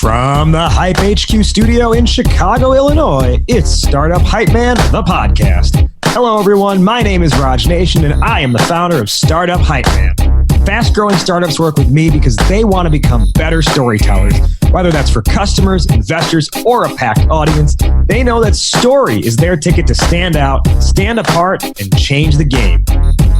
From the Hype HQ studio in Chicago, Illinois, it's Startup Hypeman, the podcast. Hello, everyone. My name is Raj Nation, and I am the founder of Startup Hypeman. Fast-growing startups work with me because they want to become better storytellers. Whether that's for customers, investors, or a packed audience, they know that story is their ticket to stand out, stand apart, and change the game.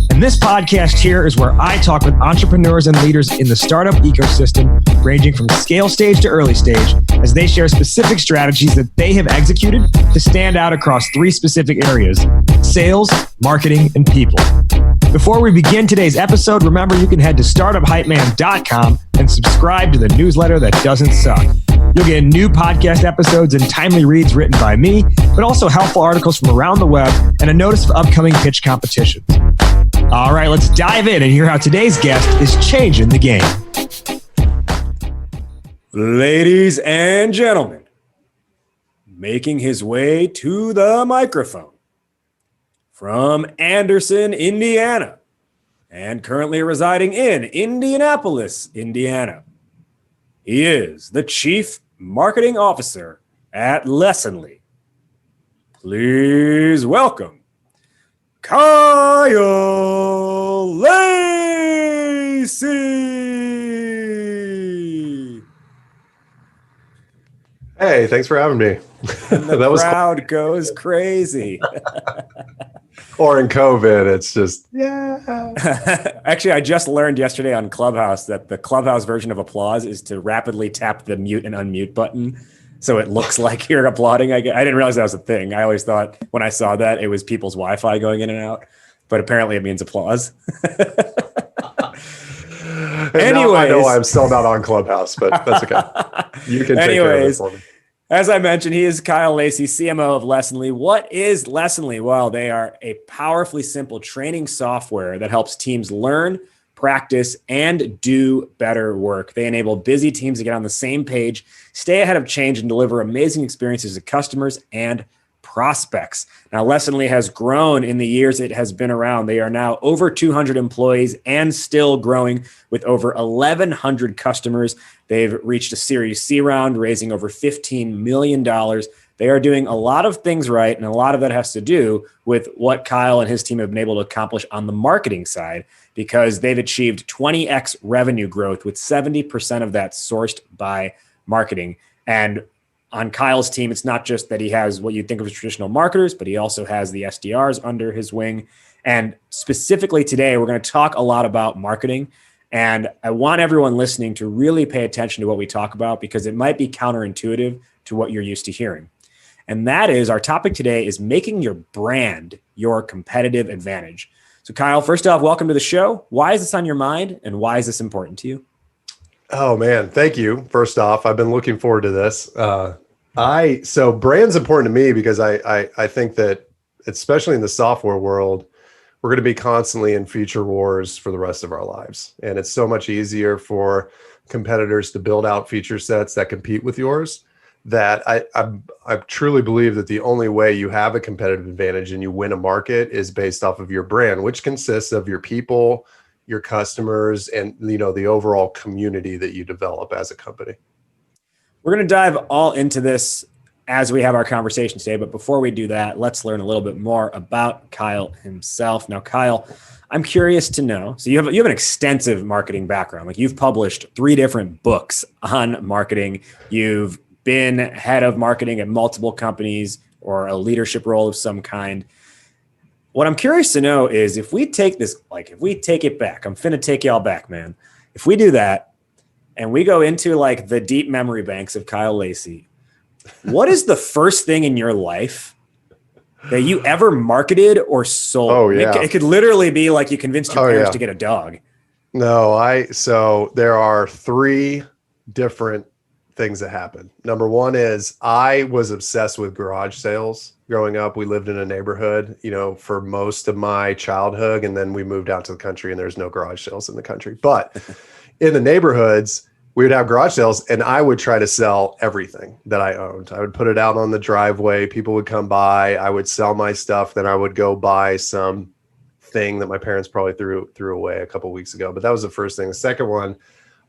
And this podcast here is where I talk with entrepreneurs and leaders in the startup ecosystem, ranging from scale stage to early stage, as they share specific strategies that they have executed to stand out across three specific areas: sales, marketing, and people. Before we begin today's episode, remember you can head to startuphypeman.com and subscribe to the newsletter that doesn't suck. You'll get new podcast episodes and timely reads written by me, but also helpful articles from around the web and a notice of upcoming pitch competitions. All right, let's dive in and hear how today's guest is changing the game. Ladies and gentlemen, making his way to the microphone from Anderson, Indiana, and currently residing in Indianapolis, Indiana, he is the Chief Marketing Officer at Lacy. Please welcome Kyle Lacy. Hey, thanks for having me. And the crowd goes crazy. Or in COVID, it's just, yeah. Actually, I just learned yesterday on Clubhouse that the Clubhouse version of applause is to rapidly tap the mute and unmute button so it looks like you're applauding. I didn't realize that was a thing. I always thought when I saw that it was people's Wi-Fi going in and out, but apparently it means applause. Anyways, I know I'm still not on Clubhouse, but that's okay. You can take care of it for me. As I mentioned, he is Kyle Lacy, CMO of Lacy. What is Lacy? Well, they are a powerfully simple training software that helps teams learn, practice, and do better work. They enable busy teams to get on the same page, stay ahead of change, and deliver amazing experiences to customers and prospects. Now, Lacy has grown in the years it has been around. They are now over 200 employees and still growing with over 1,100 customers. They've reached a Series C round, raising over $15 million. They are doing a lot of things right, and a lot of that has to do with what Kyle and his team have been able to accomplish on the marketing side, because they've achieved 20x revenue growth, with 70% of that sourced by marketing. And on Kyle's team, it's not just that he has what you'd think of as traditional marketers, but he also has the SDRs under his wing. And specifically today, we're going to talk a lot about marketing. And I want everyone listening to really pay attention to what we talk about, because it might be counterintuitive to what you're used to hearing. And that is, our topic today is making your brand your competitive advantage. So Kyle, first off, welcome to the show. Why is this on your mind, and why is this important to you? Oh man, thank you. First off, I've been looking forward to this. So brand's important to me because I think that, especially in the software world, we're going to be constantly in feature wars for the rest of our lives. And it's so much easier for competitors to build out feature sets that compete with yours, that I truly believe that the only way you have a competitive advantage and you win a market is based off of your brand, which consists of your people, your customers, and the overall community that you develop as a company. We're going to dive all into this as we have our conversation today. But before we do that, let's learn a little bit more about Kyle himself. Now, Kyle, I'm curious to know, so you have an extensive marketing background. Like, you've published 3 different books on marketing. You've been head of marketing at multiple companies, or a leadership role of some kind. What I'm curious to know is, if we take this, if we take it back, I'm finna take y'all back, man. If we do that and we go into the deep memory banks of Kyle Lacy, what is the first thing in your life that you ever marketed or sold? Oh, yeah. It could literally be like you convinced your parents to get a dog. No, so there are 3 different things that happened. Number one is, I was obsessed with garage sales. Growing up, we lived in a neighborhood, for most of my childhood, and then we moved out to the country, and there's no garage sales in the country. But in the neighborhoods, we would have garage sales, and I would try to sell everything that I owned. I would put it out on the driveway. People would come by. I would sell my stuff. Then I would go buy some thing that my parents probably threw away a couple of weeks ago. But that was the first thing. The second one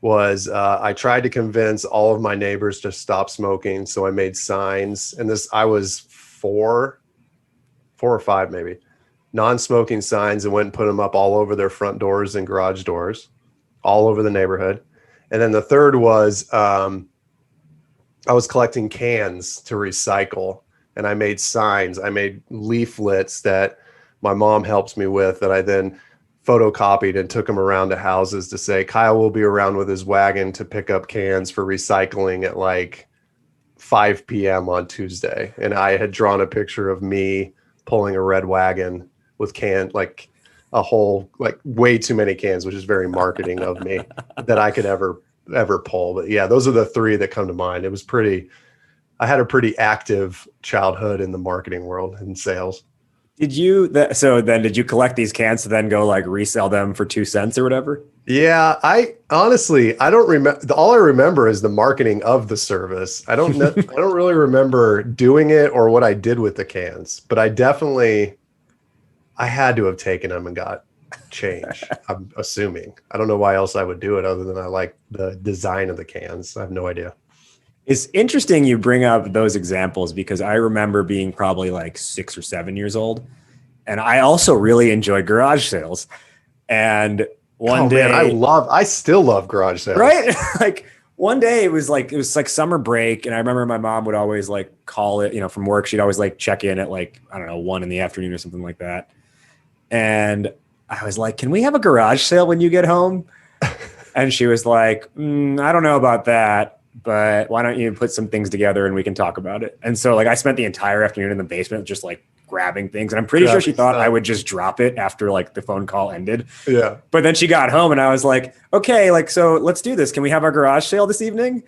was I tried to convince all of my neighbors to stop smoking. So I made signs, and I was four or five, maybe, non-smoking signs, and went and put them up all over their front doors and garage doors, all over the neighborhood. And then the third was I was collecting cans to recycle, and I made signs. I made leaflets that my mom helps me with that I then photocopied and took them around to houses to say, Kyle will be around with his wagon to pick up cans for recycling at like 5 p.m. on Tuesday. And I had drawn a picture of me pulling a red wagon with like a whole, like way too many cans, which is very marketing of me that I could ever pull. But yeah, those are the three that come to mind. I had a pretty active childhood in the marketing world and sales. Did you collect these cans to then go like resell them for 2 cents or whatever? Yeah, I honestly, I don't remember. All I remember is the marketing of the service. I don't know. I don't really remember doing it or what I did with the cans, but I had to have taken them and got change. I'm assuming. I don't know why else I would do it other than I like the design of the cans. I have no idea. It's interesting you bring up those examples because I remember being probably like 6 or 7 years old. And I also really enjoyed garage sales. And one day, man, I still love garage sales. Right? Like one day it was like summer break. And I remember my mom would always like call it, from work. She'd always like check in at like, I don't know, 1 p.m. or something like that. And I was like, can we have a garage sale when you get home? And she was like, I don't know about that, but why don't you put some things together and we can talk about it? And so like I spent the entire afternoon in the basement just like grabbing things. And I'm pretty sure she thought I would just drop it after like the phone call ended. Yeah. But then she got home and I was like, okay, like, so let's do this. Can we have our garage sale this evening?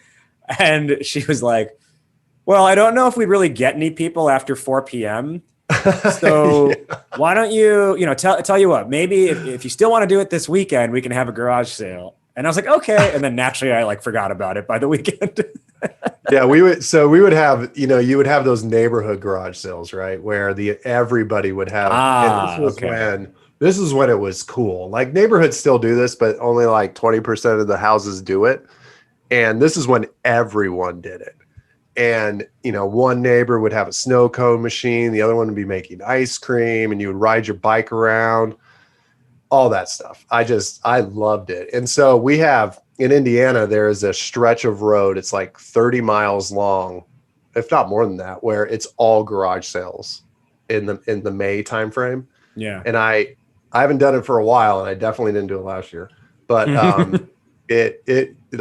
And she was like, well, I don't know if we really get any people after 4 p.m. So yeah. Why don't you, tell you what, maybe if you still want to do it this weekend, we can have a garage sale. And I was like, okay. And then naturally I like forgot about it by the weekend. Yeah, we would have, you would have those neighborhood garage sales, right? Where everybody would have, this is when it was cool. Like neighborhoods still do this, but only like 20% of the houses do it. And this is when everyone did it. And, one neighbor would have a snow cone machine. The other one would be making ice cream, and you would ride your bike around, all that stuff. I loved it. And so we have in Indiana, there is a stretch of road. It's like 30 miles long, if not more than that, where it's all garage sales in the May timeframe. Yeah. And I haven't done it for a while, and I definitely didn't do it last year, but,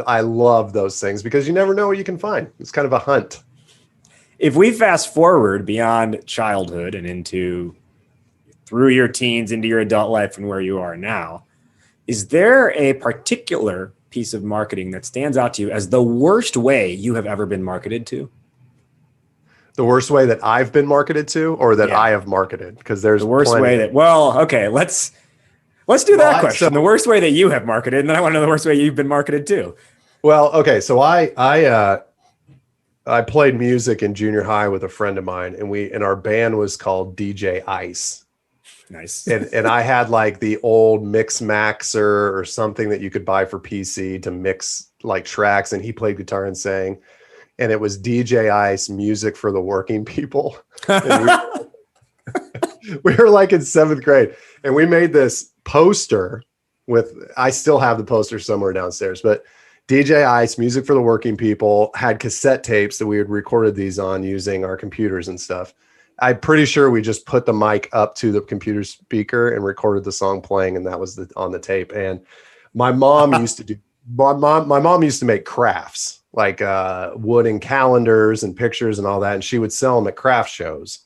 I love those things because you never know what you can find. It's kind of a hunt. If we fast forward beyond childhood and through your teens into your adult life and where you are now, is there a particular piece of marketing that stands out to you as the worst way you have ever been marketed to? The worst way that I've been marketed to, or that I have marketed? Because there's the worst way that, well, okay, let's do that question. The worst way that you have marketed, and then I want to know the worst way you've been marketed to. Well, okay, so I played music in junior high with a friend of mine, and our band was called DJ Ice. Nice. And I had like the old Mix Maxer or something that you could buy for PC to mix like tracks, and he played guitar and sang, and it was DJ Ice, music for the working people. We were like in 7th grade, and we made this poster I still have the poster somewhere downstairs, but DJ Ice, music for the working people, had cassette tapes that we had recorded these on using our computers and stuff. I'm pretty sure we just put the mic up to the computer speaker and recorded the song playing, and that was on the tape. And my mom used to make crafts, like wooden calendars and pictures and all that, and she would sell them at craft shows.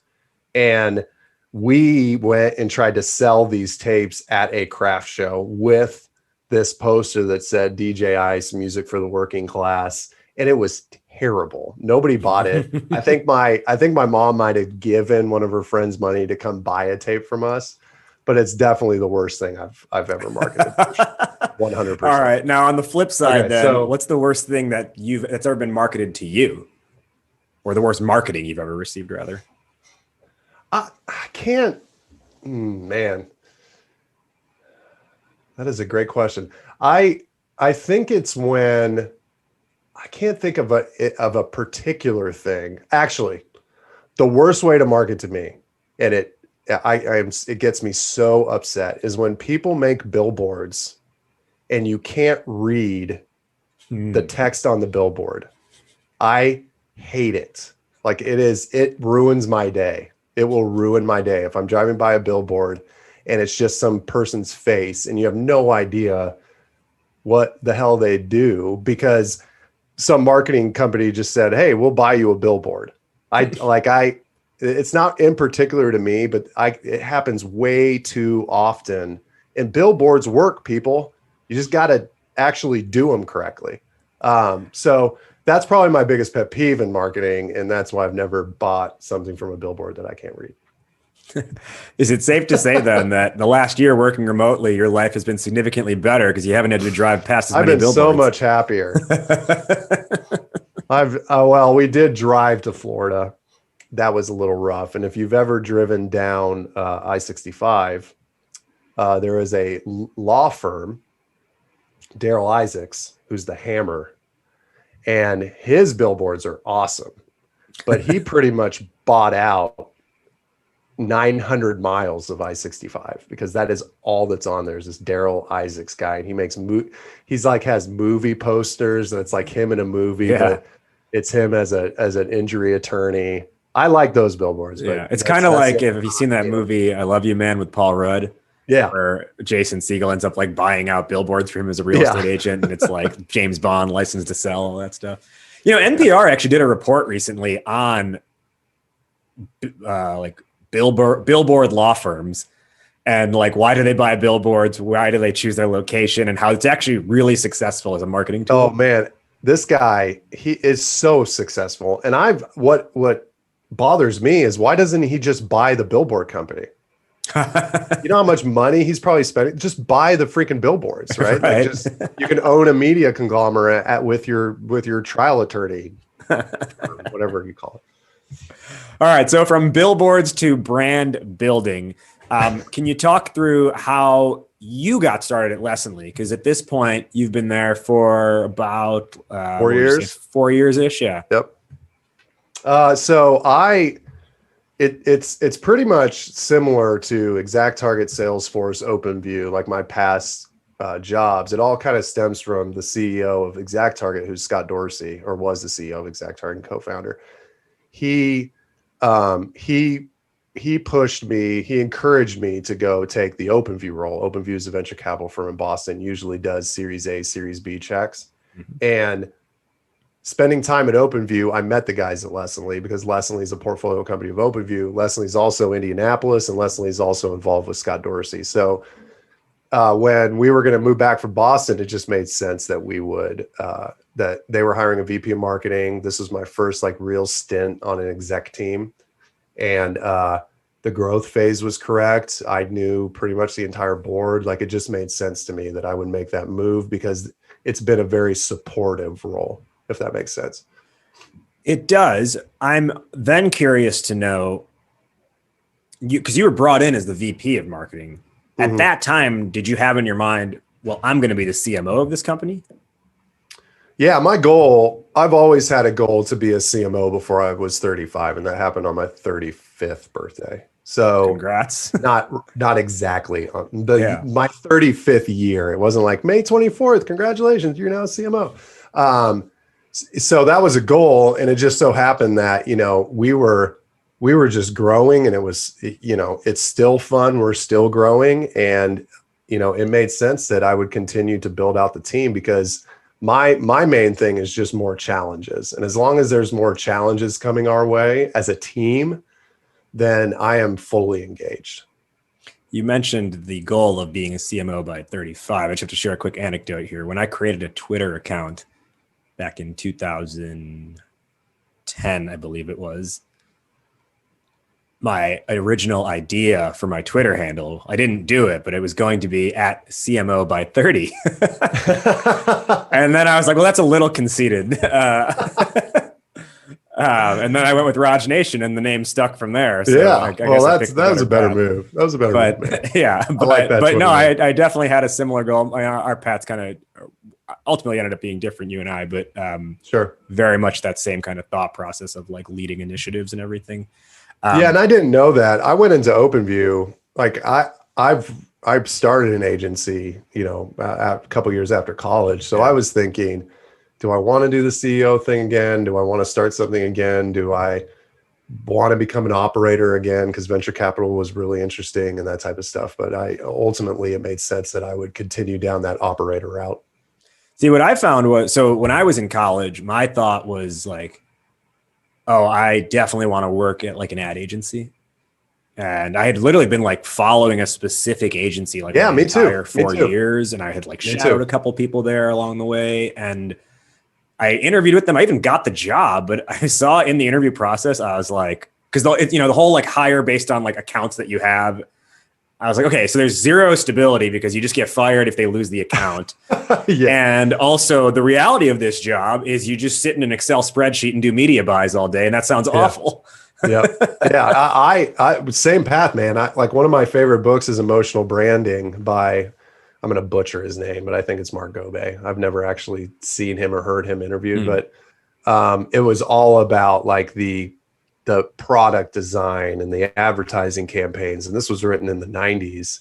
And we went and tried to sell these tapes at a craft show with this poster that said DJ Ice, music for the working class. And it was terrible. Nobody bought it. I think my mom might have given one of her friends money to come buy a tape from us, but it's definitely the worst thing I've ever marketed. 100%. All right. Now on the flip side, what's the worst thing that's ever been marketed to you, or the worst marketing you've ever received, rather? I can't, man, that is a great question. I I think it's when I can't think of a particular thing. Actually, the worst way to market to me, and it gets me so upset, is when people make billboards and you can't read the text on the billboard. I hate it. Like it ruins my day. It will ruin my day if I'm driving by a billboard and it's just some person's face and you have no idea what the hell they do because some marketing company just said, "Hey, we'll buy you a billboard." It's not in particular to me, but it happens way too often. And billboards work, people. You just got to actually do them correctly. So that's probably my biggest pet peeve in marketing. And that's why I've never bought something from a billboard that I can't read. Is it safe to say then that the last year working remotely, your life has been significantly better because you haven't had to drive past as many billboards? I've been so much happier. Well, we did drive to Florida. That was a little rough. And if you've ever driven down I-65, there is a law firm, Daryl Isaacs, who's the Hammer, and his billboards are awesome. But he pretty much bought out 900 miles of I-65 because that is all that's on there is this Daryl Isaacs guy. And he makes he's like has movie posters and it's like him in a movie, but it's him as an injury attorney. I like those billboards. Yeah, it's kind of like if you've seen that movie I Love You Man with Paul Rudd. Yeah, where Jason Segel ends up like buying out billboards for him as a real estate agent, and it's like James Bond, License to Sell, all that stuff. You know, NPR actually did a report recently on like billboard law firms and like why do they buy billboards, why do they choose their location, and how it's actually really successful as a marketing tool. Oh man, this guy, he is so successful. And what bothers me is why doesn't he just buy the billboard company? You know how much money he's probably spending? Just buy the freaking billboards, right? Right. Like you can own a media conglomerate with your trial attorney, whatever you call it. All right. So from billboards to brand building, can you talk through how you got started at Lessonly? Because at this point, you've been there for about 4 years. 4 years-ish, yeah. Yep. It's pretty much similar to ExactTarget, Salesforce, OpenView, like my past jobs. It all kind of stems from the CEO of ExactTarget, who's Scott Dorsey, or was the CEO of ExactTarget and co-founder. He pushed me, he encouraged me to go take the OpenView role. OpenView is a venture capital firm in Boston, usually does Series A, Series B checks. Mm-hmm. And spending time at OpenView, I met the guys at Lessonly because Lessonly is a portfolio company of OpenView. Lessonly is also Indianapolis, and Lessonly is also involved with Scott Dorsey. So when we were going to move back from Boston, it just made sense that we would, that they were hiring a VP of marketing. This was my first like real stint on an exec team. And the growth phase was correct. I knew pretty much the entire board. Like it just made sense to me that I would make that move because it's been a very supportive role, if that makes sense. It does. I'm then curious to know, because you were brought in as the VP of marketing. At that time, did you have in your mind, well, I'm going to be the CMO of this company? Yeah, my goal, I've always had a goal to be a CMO before I was 35, and that happened on my 35th birthday. So congrats. Not exactly on my 35th year. It wasn't like May 24th, congratulations, you're now a CMO. So that was a goal, and it just so happened that, you know, we were just growing, and it was, you know, it's still fun. We're still growing, and, you know, it made sense that I would continue to build out the team because my main thing is just more challenges. And as long as there's more challenges coming our way as a team, then I am fully engaged. You mentioned the goal of being a CMO by 35. I just have to share a quick anecdote here. When I created a Twitter account back in 2010, I believe it was, my original idea for my Twitter handle, I didn't do it, but it was going to be at CMO by 30. And then I was like, well, that's a little conceited. And then I went with Raj Nation, and the name stuck from there. So yeah, I guess that was a better move. That was a better move. Yeah, but no, I definitely had a similar goal. Our paths kind of, ultimately ended up being different, you and I, but Sure. very much that same kind of thought process of like leading initiatives and everything. Yeah, and I didn't know that. I went into OpenView. Like I've started an agency, a couple years after college. So I was thinking, do I want to do the CEO thing again? Do I want to start something again? Do I want to become an operator again? Because venture capital was really interesting and that type of stuff. But ultimately it made sense that I would continue down that operator route. See, what I found was, so when I was in college, my thought was like, oh, I definitely want to work at like an ad agency. And I had literally been like following a specific agency like Yeah, the me too. entire 4 years. And I had like shadowed a couple people there along the way. And I interviewed with them. I even got the job, but I saw in the interview process, I was like, because the whole like hire based on like accounts that you have. I was like, okay, so there's zero stability because you just get fired if they lose the account. And also the reality of this job is you just sit in an Excel spreadsheet and do media buys all day. And that sounds awful. Yeah. I same path, man. Like one of my favorite books is Emotional Branding by, I'm going to butcher his name, but I think it's Mark Gobe. I've never actually seen him or heard him interviewed, but it was all about like the product design and the advertising campaigns. And this was written in the 90s.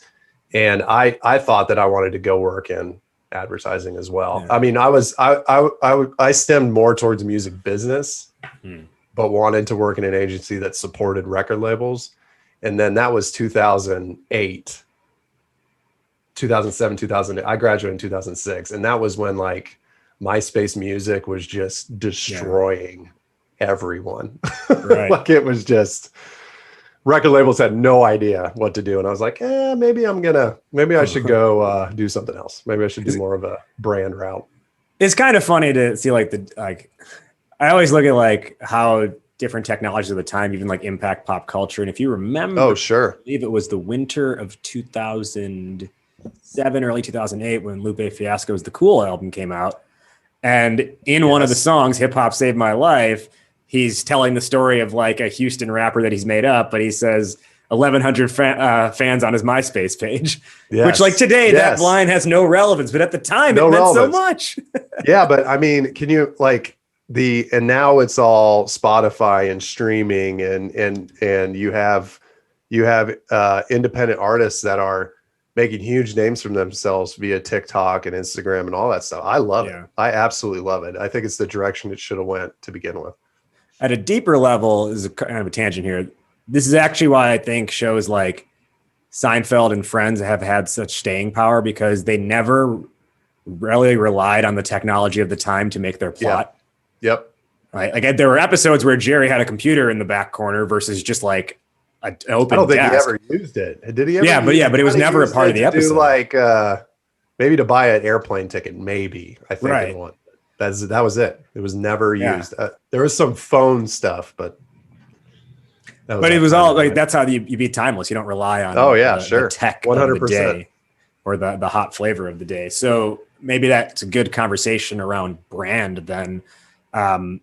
And I thought that I wanted to go work in advertising as well. Yeah. I mean, I stemmed more towards music business, but wanted to work in an agency that supported record labels. And then that was 2008, 2007, 2008. I graduated in 2006. And that was when like MySpace music was just destroying everyone. Right. Like it was just, record labels had no idea what to do. And I was like, maybe I should go do something else. Maybe I should do more of a brand route. It's kind of funny to see I always look at like how different technologies of the time even like impact pop culture. And if you remember, I believe it was the winter of 2007, early 2008, when Lupe Fiasco's The Cool album came out. And in one of the songs, Hip Hop Saved My Life, he's telling the story of like a Houston rapper that he's made up, but he says 1,100 fans on his MySpace page, which like today, that line has no relevance, but at the time it meant so much. Yeah. But I mean, can you like and now it's all Spotify and streaming and you have independent artists that are making huge names for themselves via TikTok and Instagram and all that stuff. I love it. I absolutely love it. I think it's the direction it should have went to begin with. At a deeper level, is kind of a tangent here. This is actually why I think shows like Seinfeld and Friends have had such staying power, because they never really relied on the technology of the time to make their plot. Yep. Right. Like there were episodes where Jerry had a computer in the back corner versus just like an open desk. I don't think he ever used it. Did he ever? Yeah, but it was never a part of the episode. Like maybe to buy an airplane ticket, maybe. I think in one. That was it. It was never used. There was some phone stuff, but it was all like, that's how you be timeless. You don't rely on the tech 100%. Of the day or the hot flavor of the day. So maybe that's a good conversation around brand then, and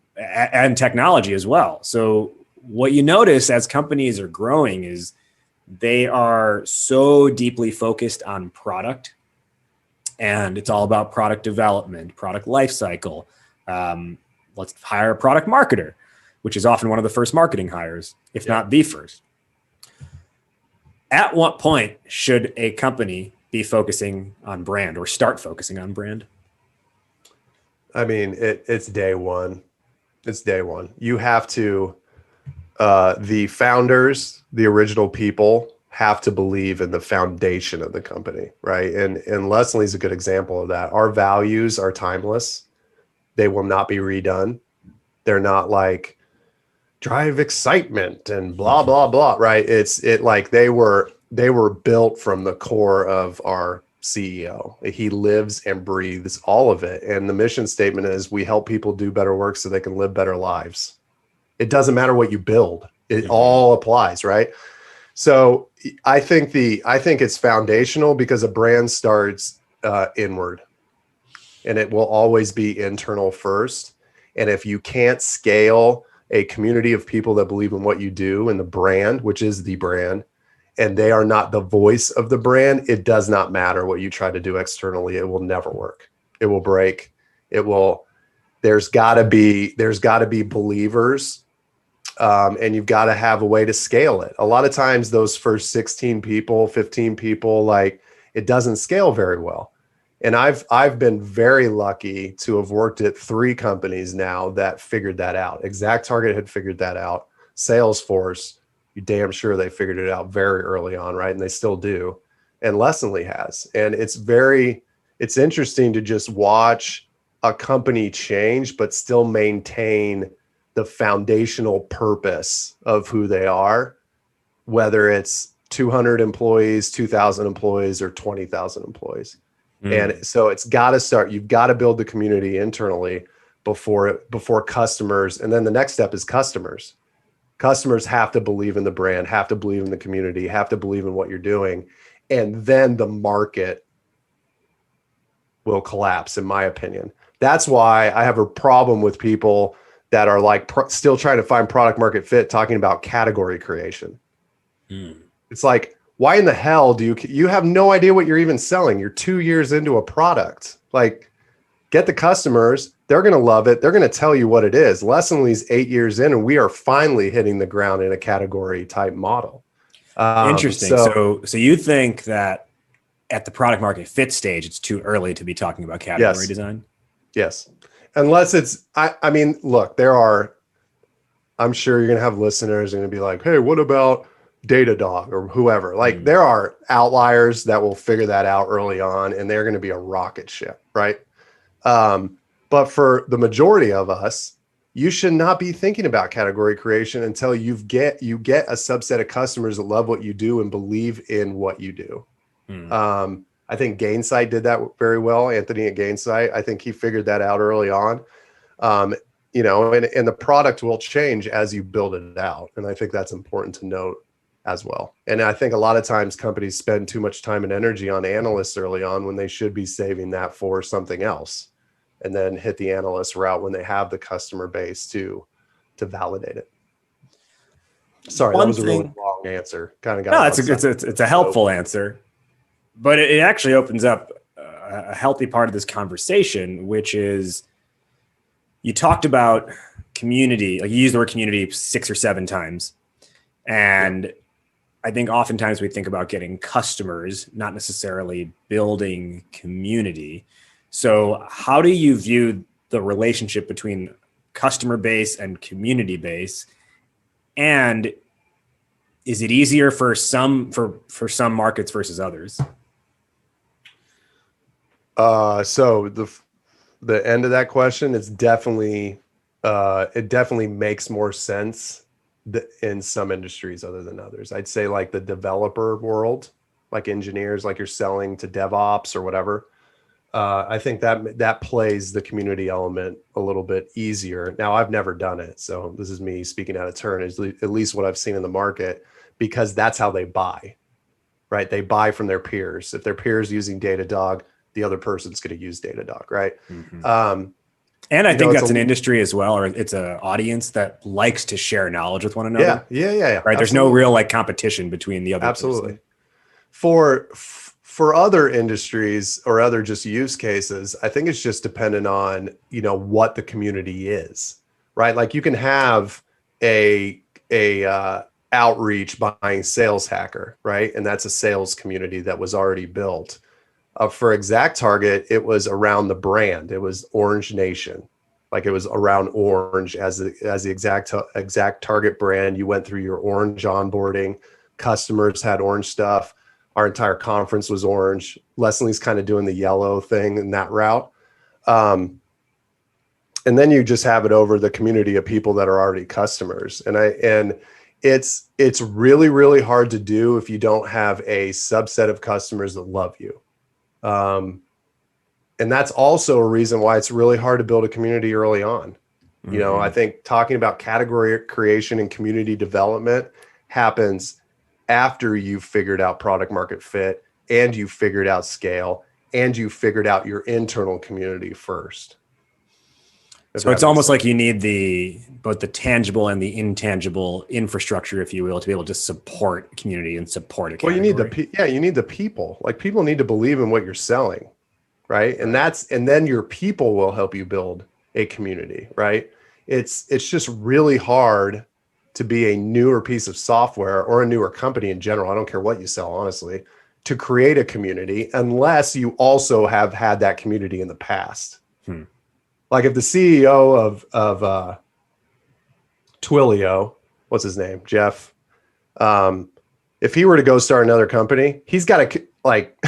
technology as well. So what you notice as companies are growing is they are so deeply focused on product. And it's all about product development, product life cycle. Let's hire a product marketer, which is often one of the first marketing hires, if not the first. At what point should a company be focusing on brand or start focusing on brand? I mean, it's day one. It's day one. You have to, the founders, the original people, have to believe in the foundation of the company, right? And Leslie's a good example of that. Our values are timeless. They will not be redone. They're not like drive excitement and blah, blah, blah, right? Like they were built from the core of our CEO. He lives and breathes all of it. And the mission statement is we help people do better work so they can live better lives. It doesn't matter what you build. It all applies, right? So I think it's foundational because a brand starts inward, and it will always be internal first. And if you can't scale a community of people that believe in what you do and the brand, which is the brand, and they are not the voice of the brand, it does not matter what you try to do externally. It will never work. It will break. There's got to be believers, and you've got to have a way to scale it. A lot of times those first 16 people, 15 people, like, it doesn't scale very well. And I've been very lucky to have worked at 3 companies now that figured that out. ExactTarget had figured that out. Salesforce, you damn sure they figured it out very early on, right? And they still do. And Lessonly has. And it's interesting to just watch a company change, but still maintain the foundational purpose of who they are, whether it's 200 employees, 2,000 employees, or 20,000 employees. And so it's got to start. You've got to build the community internally before customers. And then the next step is customers. Customers have to believe in the brand, have to believe in the community, have to believe in what you're doing. And then the market will collapse, in my opinion. That's why I have a problem with people that are like still trying to find product market fit, talking about category creation. It's like, why in the hell do you have no idea what you're even selling? You're 2 years into a product. Like, get the customers. They're going to love it. They're going to tell you what it is. Lessonly's 8 years in, and we are finally hitting the ground in a category type model. Interesting. So you think that at the product market fit stage, it's too early to be talking about category design? Yes. Unless it's, I mean, look, I'm sure you're going to have listeners and going to be like, hey, what about Datadog or whoever? Like, there are outliers that will figure that out early on, and they're going to be a rocket ship, right? But for the majority of us, you should not be thinking about category creation until you get a subset of customers that love what you do and believe in what you do. I think Gainsight did that very well. Anthony at Gainsight, I think he figured that out early on. And the product will change as you build it out. And I think that's important to note as well. And I think a lot of times companies spend too much time and energy on analysts early on when they should be saving that for something else, and then hit the analyst route when they have the customer base to validate it. Sorry, that was a really long answer. Kind of got it's a helpful answer, but it actually opens up a healthy part of this conversation, which is, you talked about community, like you used the word community 6 or 7 times. And I think oftentimes we think about getting customers, not necessarily building community. So how do you view the relationship between customer base and community base? And is it easier for some markets versus others? So the end of that question, it definitely makes more sense in some industries other than others. I'd say like the developer world, like engineers, like you're selling to DevOps or whatever. I think that plays the community element a little bit easier. Now, I've never done it, so this is me speaking out of turn, at least what I've seen in the market, because that's how they buy, right? They buy from their peers. If their peers using Datadog, the other person's going to use Datadog, right? Mm-hmm. And I think that's an industry as well, or it's an audience that likes to share knowledge with one another. Yeah. Right. Absolutely. There's no real like competition between the other. Absolutely. Person. For other industries or other just use cases, I think it's just dependent on, what the community is, right? Like you can have a outreach buying sales hacker, right? And that's a sales community that was already built. For ExactTarget, it was around the brand. It was Orange Nation. Like it was around Orange as the ExactTarget brand. You went through your Orange onboarding. Customers had Orange stuff. Our entire conference was Orange. Leslie's kind of doing the yellow thing in that route. And then you just have it over the community of people that are already customers. And it's really, really hard to do if you don't have a subset of customers that love you. And that's also a reason why it's really hard to build a community early on. Mm-hmm. I think talking about category creation and community development happens after you've figured out product market fit, and you've figured out scale, and you've figured out your internal community first. So it's almost like you need both the tangible and the intangible infrastructure, if you will, to be able to support community and support a category. Well, you need the people. Like people need to believe in what you're selling. right? And then your people will help you build a community, right? It's just really hard to be a newer piece of software or a newer company in general. I don't care what you sell, honestly, to create a community unless you also have had that community in the past. Like if the CEO of Twilio, what's his name, Jeff, if he were to go start another company, he's got to like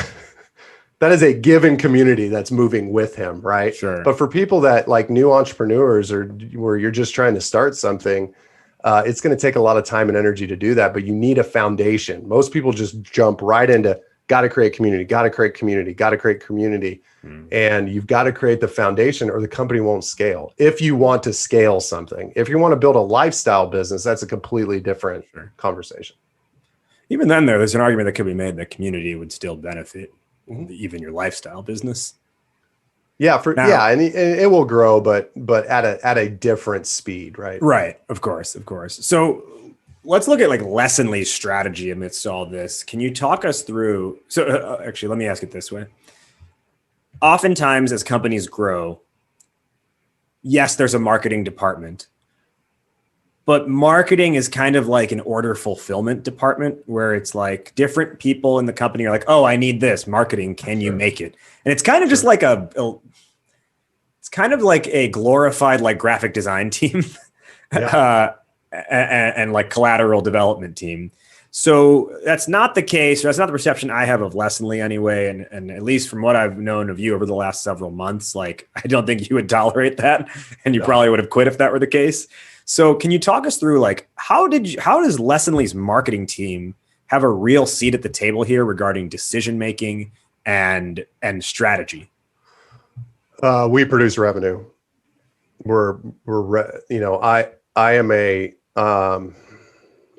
that is a given community that's moving with him, right? Sure. But for people that like new entrepreneurs or where you're just trying to start something, it's going to take a lot of time and energy to do that, but you need a foundation. Most people just jump right into got to create community, got to create community, got to create community. And you've got to create the foundation or the company won't scale. If you want to scale something, if you want to build a lifestyle business, that's a completely different conversation. Even then, there's an argument that could be made that community would still benefit even your lifestyle business. Yeah, and it will grow, but at a different speed, right? Right, of course. So let's look at like Lessonly's strategy amidst all this. Can you talk us through? So actually, let me ask it this way. Oftentimes, as companies grow, yes, there's a marketing department, but marketing is kind of like an order fulfillment department where it's like different people in the company are like, oh, I need this marketing. Can you make it? And it's kind of just like it's kind of like a glorified like graphic design team and like collateral development team. So that's not the case. Or that's not the perception I have of Lessonly anyway. And at least from what I've known of you over the last several months, like I don't think you would tolerate that, and you probably would have quit if that were the case. So can you talk us through like how does Lessonly's marketing team have a real seat at the table here regarding decision making and strategy? We produce revenue.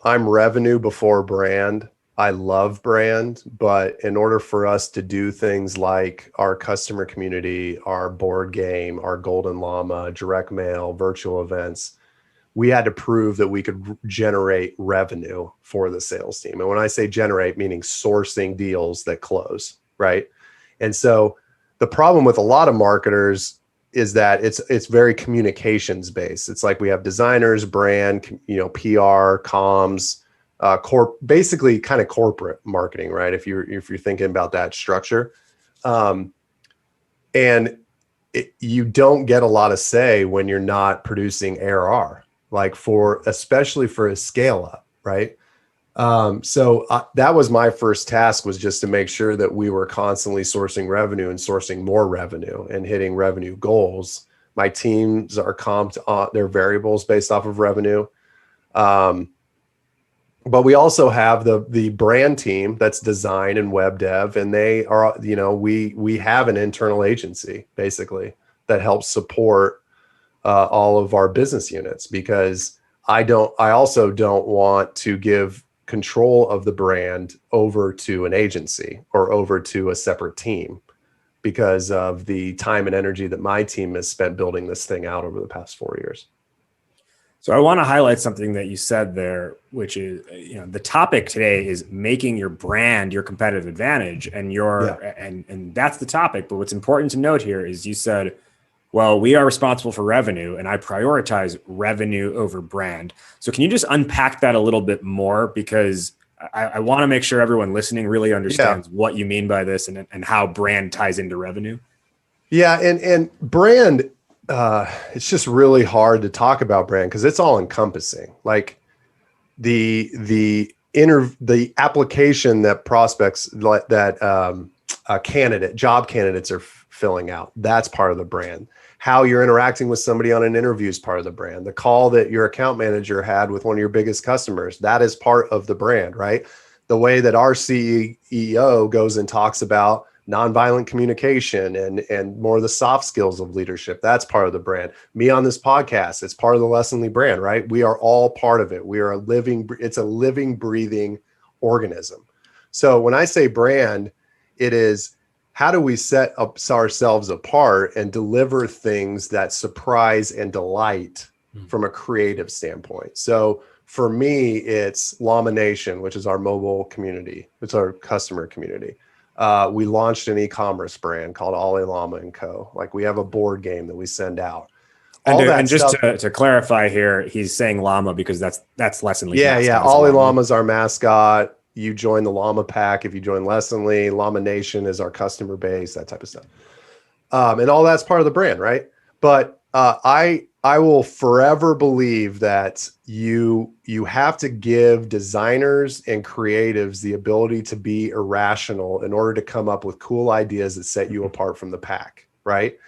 I'm revenue before brand. I love brand, but in order for us to do things like our customer community, our board game, our Golden Llama, direct mail, virtual events, we had to prove that we could generate revenue for the sales team. And when I say generate, meaning sourcing deals that close, right? And so the problem with a lot of marketers is that it's very communications based. It's like we have designers, brand, PR, comms, basically kind of corporate marketing, right? If you're thinking about that structure, and you don't get a lot of say when you're not producing ARR, like especially for a scale up, right? So that was my first task, was just to make sure that we were constantly sourcing revenue and sourcing more revenue and hitting revenue goals. My teams are comped on their variables based off of revenue. But we also have the brand team that's design and web dev, and they are, we have an internal agency basically that helps support all of our business units, because I also don't want to give control of the brand over to an agency or over to a separate team because of the time and energy that my team has spent building this thing out over the past 4 years. So I want to highlight something that you said there, which is, the topic today is making your brand your competitive advantage, and and that's the topic. But what's important to note here is you said, well, we are responsible for revenue, and I prioritize revenue over brand. So can you just unpack that a little bit more? Because I want to make sure everyone listening really understands what you mean by this and how brand ties into revenue. Yeah. And brand, it's just really hard to talk about brand because it's all encompassing. Like the application that prospects job candidates are filling out, that's part of the brand. How you're interacting with somebody on an interview is part of the brand. The call that your account manager had with one of your biggest customers, that is part of the brand, right? The way that our CEO goes and talks about nonviolent communication and more of the soft skills of leadership, that's part of the brand. Me on this podcast, it's part of the Lessonly brand, right? We are all part of it. It's a living, breathing organism. So when I say brand, it is, how do we set up ourselves apart and deliver things that surprise and delight from a creative standpoint? So for me, it's Llama Nation, which is our mobile community. It's our customer community. We launched an e-commerce brand called Ollie Llama and Co. Like we have a board game that we send out. And just to clarify here, he's saying llama because that's Lessonly's mascot. Yeah. Ollie Llama's our mascot. You join the Llama Pack if you join Lessonly. Llama Nation is our customer base, that type of stuff. And all that's part of the brand, right? But I will forever believe that you have to give designers and creatives the ability to be irrational in order to come up with cool ideas that set you apart from the pack, right?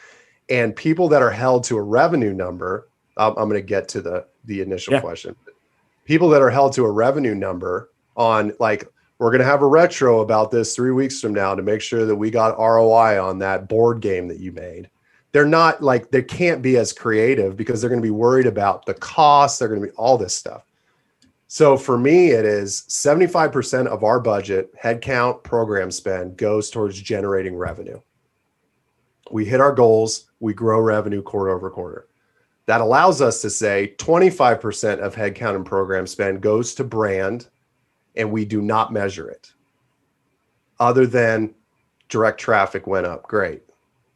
And people that are held to a revenue number, I'm going to get to the initial question. People that are held to a revenue number on like, we're going to have a retro about this 3 weeks from now to make sure that we got ROI on that board game that you made. They're not like, they can't be as creative because they're going to be worried about the cost. They're going to be all this stuff. So for me, it is 75% of our budget, headcount, program spend goes towards generating revenue. We hit our goals. We grow revenue quarter over quarter. That allows us to say 25% of headcount and program spend goes to brand, and we do not measure it. Other than direct traffic went up, great.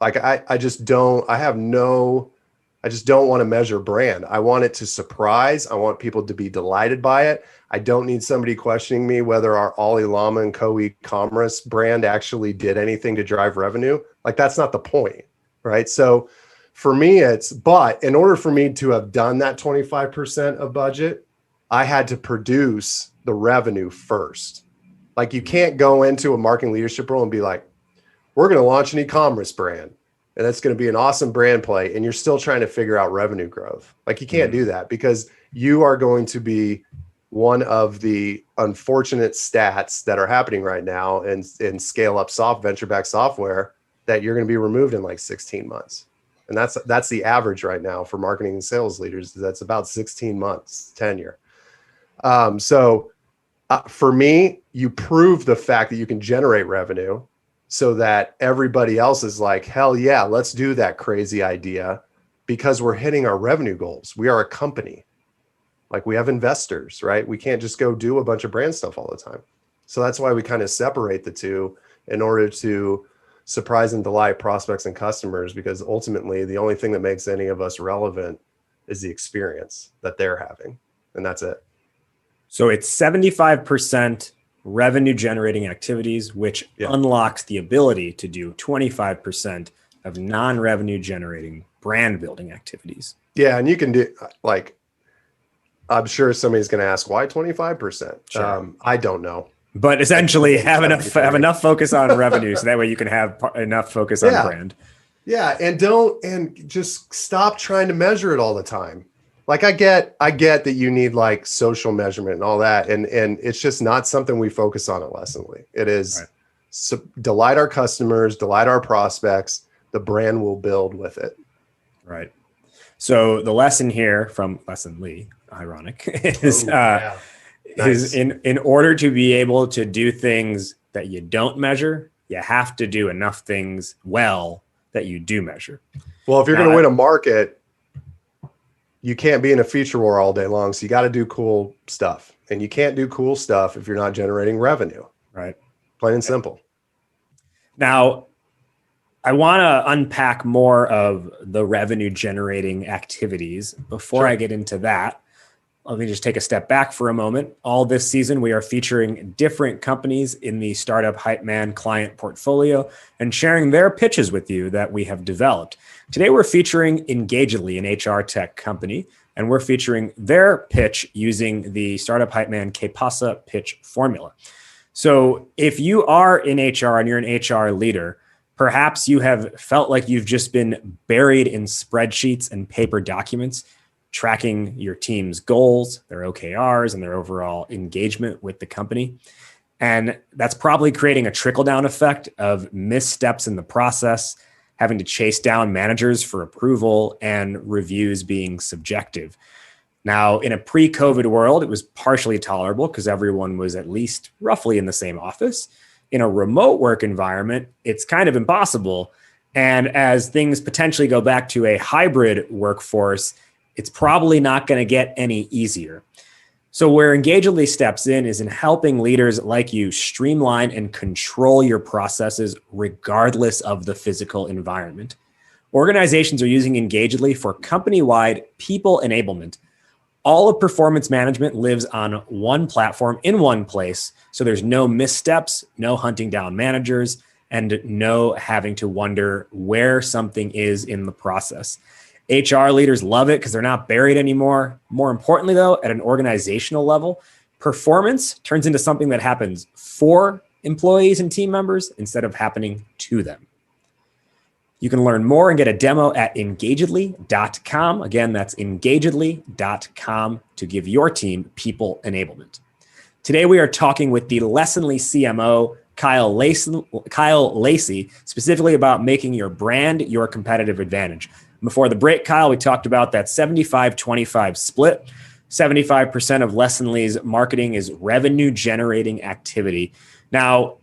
Like I just don't want to measure brand. I want it to surprise. I want people to be delighted by it. I don't need somebody questioning me whether our Ollie Llama and Co e-commerce brand actually did anything to drive revenue. Like that's not the point, right? So for me, but in order for me to have done that 25% of budget, I had to produce the revenue first. Like you can't go into a marketing leadership role and be like, we're going to launch an e-commerce brand and that's going to be an awesome brand play. And you're still trying to figure out revenue growth. Like you can't do that because you are going to be one of the unfortunate stats that are happening right now in scale up venture-backed software that you're going to be removed in like 16 months. And that's the average right now for marketing and sales leaders. That's about 16 months tenure. For me, you prove the fact that you can generate revenue so that everybody else is like, hell yeah, let's do that crazy idea because we're hitting our revenue goals. We are a company. Like we have investors, right? We can't just go do a bunch of brand stuff all the time. So that's why we kind of separate the two in order to surprise and delight prospects and customers, because ultimately the only thing that makes any of us relevant is the experience that they're having. And that's it. So it's 75% revenue generating activities, which unlocks the ability to do 25% of non-revenue generating brand building activities. Yeah. And you can do like, I'm sure somebody's going to ask why 25%. Sure. I don't know. But essentially have enough focus on revenue. So that way you can have enough focus on brand. Yeah. And just stop trying to measure it all the time. Like I get that you need like social measurement and all that. And it's just not something we focus on at Lessonly. It is delight our customers, delight our prospects. The brand will build with it. Right. So the lesson here from Lessonly, ironic, is is in order to be able to do things that you don't measure, you have to do enough things well that you do measure. Well, if you're going to win a market, you can't be in a feature war all day long. So you got to do cool stuff, and you can't do cool stuff if you're not generating revenue. Right. Plain and simple. Now, I want to unpack more of the revenue generating activities. Before I get into that, let me just take a step back for a moment. All this season, we are featuring different companies in the Startup Hypeman client portfolio and sharing their pitches with you that we have developed. Today, we're featuring Engagedly, an HR tech company, and we're featuring their pitch using the Startup Hypeman Que PASA pitch formula. So if you are in HR and you're an HR leader, perhaps you have felt like you've just been buried in spreadsheets and paper documents, tracking your team's goals, their OKRs, and their overall engagement with the company. And that's probably creating a trickle-down effect of missteps in the process, having to chase down managers for approval, and reviews being subjective. Now, in a pre-COVID world, it was partially tolerable because everyone was at least roughly in the same office. In a remote work environment, it's kind of impossible. And as things potentially go back to a hybrid workforce, it's probably not going to get any easier. So where Engagedly steps in is in helping leaders like you streamline and control your processes regardless of the physical environment. Organizations are using Engagedly for company-wide people enablement. All of performance management lives on one platform in one place. So there's no missteps, no hunting down managers, and no having to wonder where something is in the process. HR leaders love it because they're not buried anymore. More importantly, though, at an organizational level, performance turns into something that happens for employees and team members instead of happening to them. You can learn more and get a demo at engagedly.com. Again, that's engagedly.com to give your team people enablement. Today, we are talking with the Lessonly CMO, Kyle Lacy, specifically about making your brand your competitive advantage. Before the break, Kyle, we talked about that 75-25 split. 75% of Lessonly's marketing is revenue-generating activity. Now,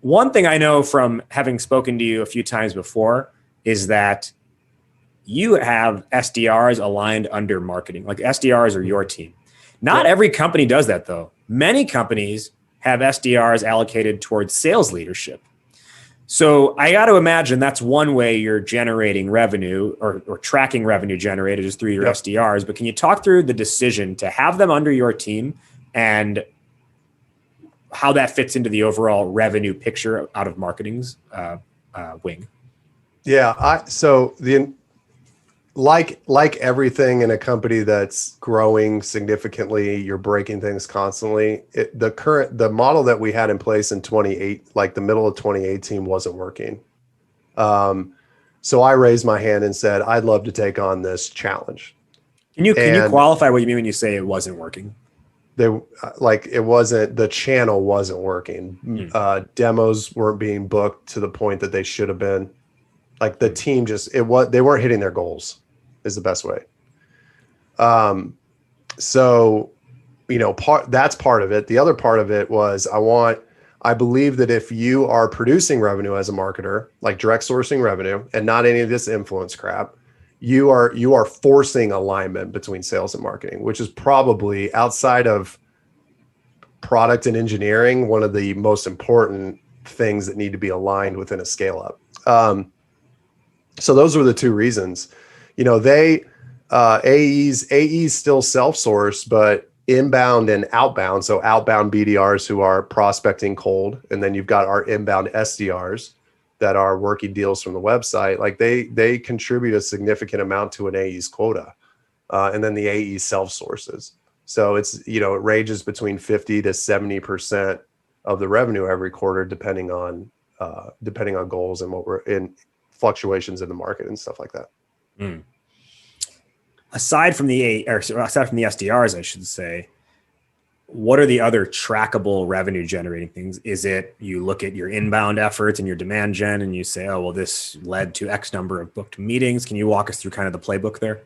one thing I know from having spoken to you a few times before is that you have SDRs aligned under marketing. Like SDRs are your team. Not every company does that, though. Many companies have SDRs allocated towards sales leadership. So I got to imagine that's one way you're generating revenue or tracking revenue generated is through your SDRs. But can you talk through the decision to have them under your team and how that fits into the overall revenue picture out of marketing's wing? Yeah, like everything in a company that's growing significantly, you're breaking things constantly. The model that we had in place in 2008, like the middle of 2018, wasn't working. So I raised my hand and said, I'd love to take on this challenge. Can you qualify what you mean when you say it wasn't working? The channel wasn't working. Demos weren't being booked to the point that they should have been. Like the team they weren't hitting their goals is the best way. So, that's part of it. The other part of it was I believe that if you are producing revenue as a marketer, like direct sourcing revenue and not any of this influence crap, you are forcing alignment between sales and marketing, which is probably outside of product and engineering, one of the most important things that need to be aligned within a scale up. So those were the two reasons. AEs still self-source, but inbound and outbound. So outbound BDRs who are prospecting cold, and then you've got our inbound SDRs that are working deals from the website. Like they contribute a significant amount to an AE's quota, and then the AE self-sources. So it ranges between 50 to 70% of the revenue every quarter, depending on goals and what we're in. Fluctuations in the market and stuff like that. Aside from the SDRs, I should say, what are the other trackable revenue generating things? Is it you look at your inbound efforts and your demand gen and you say, oh, well, this led to X number of booked meetings. Can you walk us through kind of the playbook there?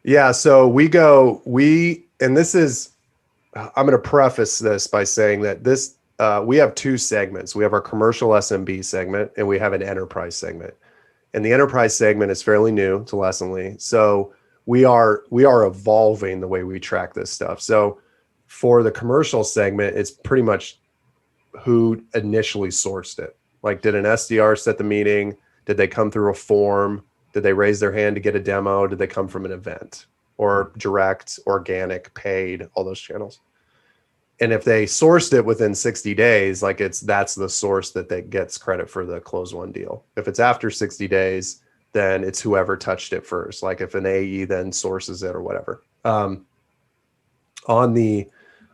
Yeah. So I'm going to preface this by saying that we have two segments. We have our commercial SMB segment and we have an enterprise segment. And the enterprise segment is fairly new to Lessonly. So we are evolving the way we track this stuff. So for the commercial segment, it's pretty much who initially sourced it. Like, did an SDR set the meeting? Did they come through a form? Did they raise their hand to get a demo? Did they come from an event or direct, organic, paid, all those channels? And if they sourced it within 60 days, that's the source that gets credit for the close one deal. If it's after 60 days, then it's whoever touched it first. Like if an AE then sources it or whatever. On the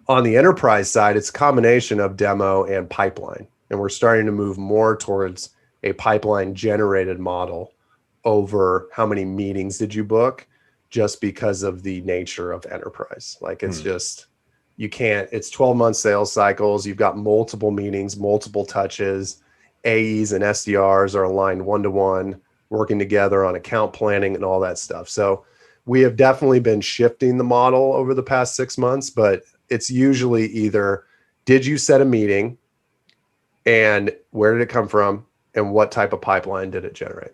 enterprise side, it's a combination of demo and pipeline. And we're starting to move more towards a pipeline generated model over how many meetings did you book, just because of the nature of enterprise. Like it's just, it's 12-month sales cycles. You've got multiple meetings, multiple touches. AEs and SDRs are aligned one-to-one, working together on account planning and all that stuff. So we have definitely been shifting the model over the past 6 months, but it's usually either, did you set a meeting and where did it come from and what type of pipeline did it generate?